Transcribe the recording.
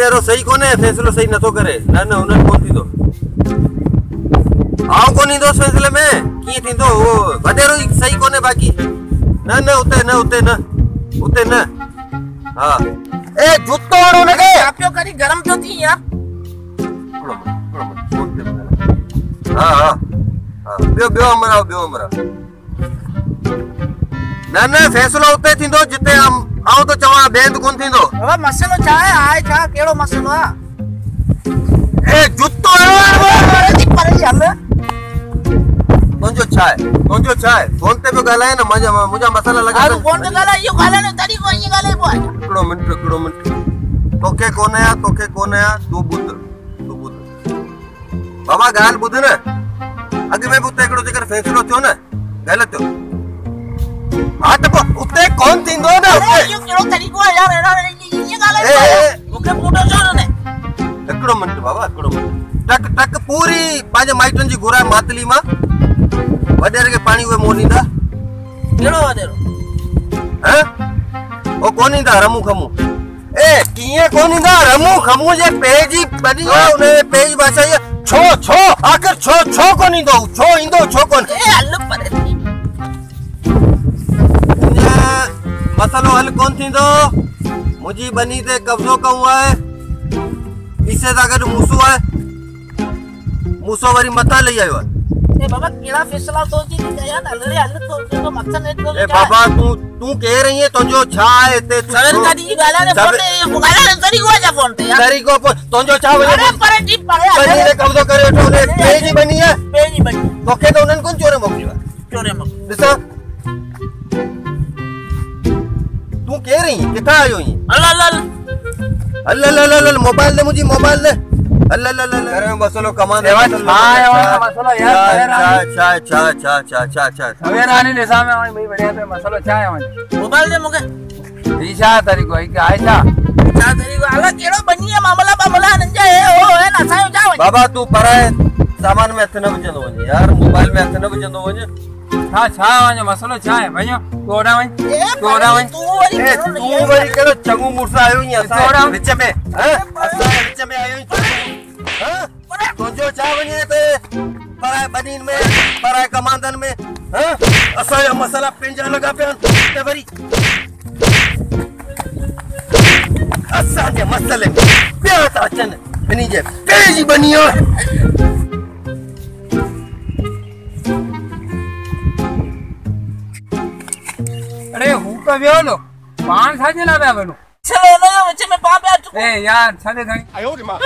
वडेरो सही कोने फैसलो सही नथो करे ना ना उन कोन थी दो आओ कोनी दो फैसले में की थी दो वो वडेरो सही कोने बाकी ना ना उते ना हां ए जुत्तो वालो ने के आपियो करी गरम तो थी यार हां बियो हमरा ना ना फैसलो उते थी दो जिते हम आओ तो चवा बेंद कोन थी दो अब मसलो छा है आए छा केड़ो मसलो आ ए जुत्तो अरे पर यार तुझो छा है फोन पे गालाए ना मुझा मसाला लगा तू फोन पे गाला यो गाला ने तरीको ये गाले बो एकड़ो मिनट तोके कोने आ तू बुध बाबा गाल बुध ना अगे में बुत एकड़ो जेकर फैसलो थियो ना गलत थियो हां तो उते कौन थींदो ना उते यो केड़ो तरीको है यार ये गाले ओके मोटो जो ने एकड़ो मिनट बाबा एकड़ो मिनट टक पूरी पाजे माइटन जी घुरा मातली मा वडेर के पानी वे मोनीदा केड़ो वडेरो हैं ओ कोनीदा रमू खमू ए किए कोनीदा रमू खमू जे पेजी बनी उने पेज भाषा छो आखिर छो कोनी दो छो इंदो छो कोन ए हल पर मसलो हल कोन थी दो मुजी बनी ते कब्जो कहू है इसे दागर मुसो है मुसो वरी मता ले आयो ए बाबा केड़ा फैसला सोची थी यार हल तो मक्सद है तो ए बाबा तू कह रही है तुझो छा है ते सर कदी गाला ने फोन पे गाला ने तरी को जा फोन पे यार तरी को तुझो छा वने अरे पर टिप पड़े बनी ने कब्जो करे तो ने पेज बनी तो के तो उनन कोन चोरे मोकलियो दिसा तू कह रही है किथा आयो ही अल्लाह मोबाइल दे मुझे मोबाइल दे अल्लाह अरे मसलो कमा दे हां मसलो यार छा सवेरा आने निसा में भाई बढ़िया पे मसलो छा है मोबाइल दे मुके ईशा तरीको है का आयशा छा तरीको अल्लाह केड़ो बनी है मामला नंजा है ओ है ना सायो जा बाबा तू पराए सामान में हथ न बचंदो वने यार मोबाइल में हथ न बचंदो वने छा वने मसलो छा है भैया तोड़ा वने तू वरी केड़ो चंगू मुरसा आयो ही असा विच में हैं असा विच में आयो हां तुझो छा वने ते पराए बनीन में पराए कमांदन में हैं असा यो मसला पिंजरा लगा पे ते वरी असा के मसले पे ता चन बनी जे पेज बनियो अरे हूं पे वेलो पान साजे ना बनो चलो ना विच में पा पे ए यार छादे गई आयो रे मां